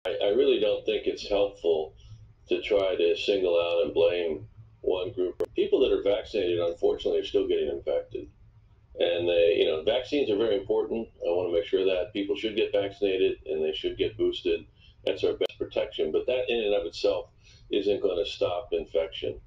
I really don't think it's helpful to try to single out and blame one group. People that are vaccinated, unfortunately, are still getting infected. And vaccines are very important. I want to make sure that people should get vaccinated and they should get boosted. That's our best protection. But that in and of itself isn't going to stop infection.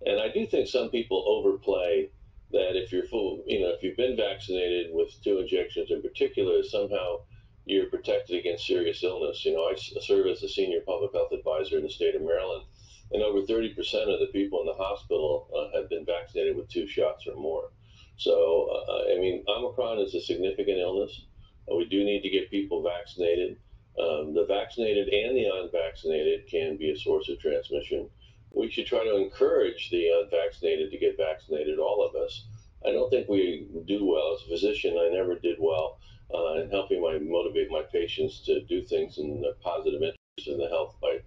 And I do think some people overplay that if you're full, if you've been vaccinated with 2 injections in particular, somehow you're protected against serious illness. I serve as a senior public health advisor in the state of Maryland, and over 30% of the people in the hospital have been vaccinated with 2 shots or more. So, Omicron is a significant illness. We do need to get people vaccinated. The vaccinated and the unvaccinated can be a source of transmission. We should try to encourage the unvaccinated to get vaccinated, all of us. I don't think we do well. As a physician, I never did well in helping motivate my patients to do things in their positive interest in the health by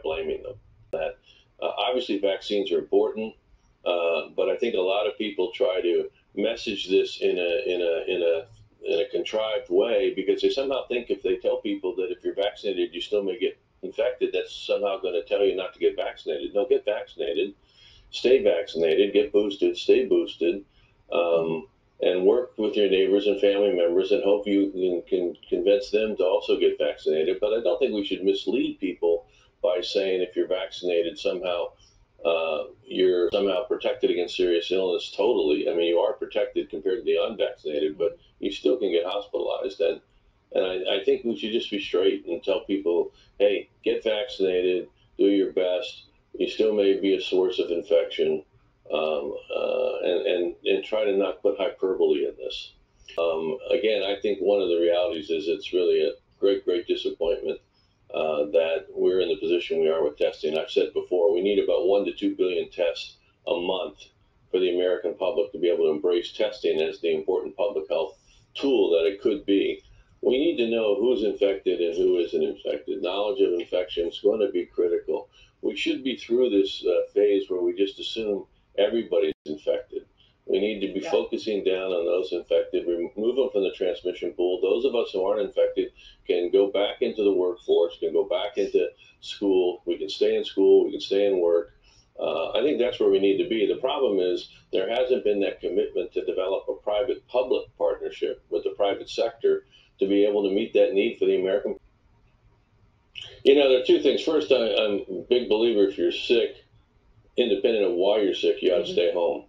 blaming them. Obviously, vaccines are important, but I think a lot of people try to message this in a contrived way because they somehow think if they tell people that if you're vaccinated, you still may get infected, that's somehow going to tell you not to get vaccinated. No, get vaccinated, stay vaccinated, get boosted, stay boosted, and work with your neighbors and family members and hope you can convince them to also get vaccinated. But I don't think we should mislead people by saying if you're vaccinated, somehow you're somehow protected against serious illness totally. I mean, you are protected compared to the unvaccinated, but you still can get hospitalized. And I think we should just be straight and tell people, hey, get vaccinated, do your best. You still may be a source of infection, and try to not put hyperbole in this. Again, I think one of the realities is it's really a great disappointment that we're in the position we are with testing. I've said before, we need about 1 to 2 billion tests a month for the American public to be able to embrace testing as the important public health tool that it could be. We need to know who's infected and who isn't infected. Knowledge of infection is going to be critical. We should be through this phase where we just assume everybody's infected. We need to be focusing down on those infected, remove them from the transmission pool. Those of us who aren't infected can go back into the workforce, can go back into school. We can stay in school, we can stay in work. I think that's where we need to be. The problem is there hasn't been that commitment to develop a private-public partnership with the private sector to be able to meet that need for the American. There are two things. First, I'm a big believer if you're sick, independent of why you're sick, you ought to stay home.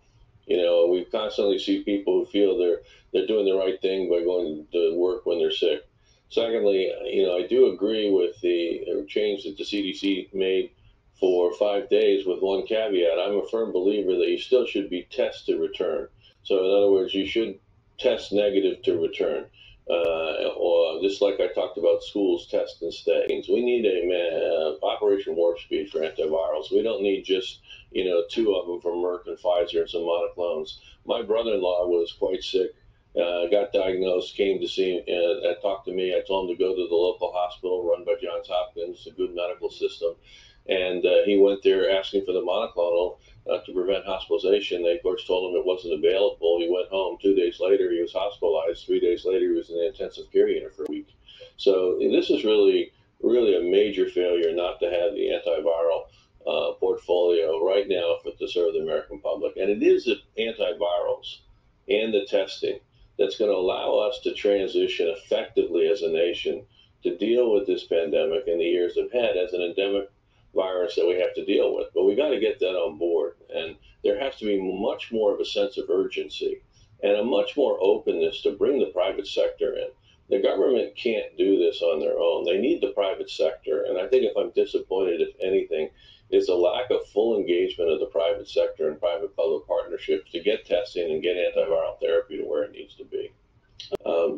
We constantly see people who feel they're doing the right thing by going to work when they're sick. Secondly, I do agree with the change that the CDC made for 5 days with one caveat. I'm a firm believer that you still should be tested to return. So in other words, you should test negative to return. Or just like I talked about schools, test and stay. We need a Operation Warp Speed for antivirals. We don't need just 2 of them from Merck and Pfizer and some monoclones. My brother-in-law was quite sick, got diagnosed, came to see and talked to me. I told him to go to the local hospital run by Johns Hopkins, a good medical system. And he went there asking for the monoclonal to prevent hospitalization. They, of course, told him it wasn't available. He went home. 2 days later, he was hospitalized. 3 days later, he was in the intensive care unit for a week. So this is really a major failure not to have the antiviral portfolio right now to serve the American public. And it is the antivirals and the testing that's going to allow us to transition effectively as a nation to deal with this pandemic in the years ahead as an endemic virus that we have to deal with. But we got to get that on board. And there has to be much more of a sense of urgency and a much more openness to bring the private sector in. The government can't do this on their own. They need the private sector. And I think if I'm disappointed, if anything, it's a lack of full engagement of the private sector and private-public partnerships to get testing and get antiviral therapy to where it needs to be.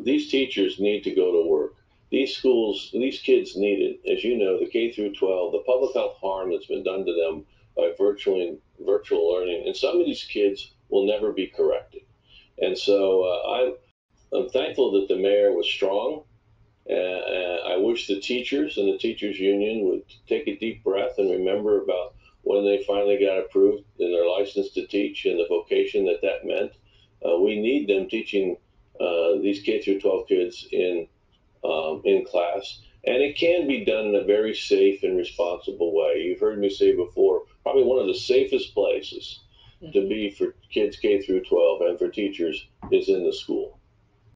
These teachers need to go to work. These schools, these kids need it. As you know, the K through 12, the public health harm that's been done to them by virtual learning, and some of these kids will never be corrected. And so I'm thankful that the mayor was strong. I wish the teachers and the teachers union would take a deep breath and remember about when they finally got approved in their license to teach and the vocation that meant. We need them teaching these K through 12 kids in class, And it can be done in a very safe and responsible way. You've heard me say before, probably one of the safest places to be for kids K through 12 and for teachers is in the school.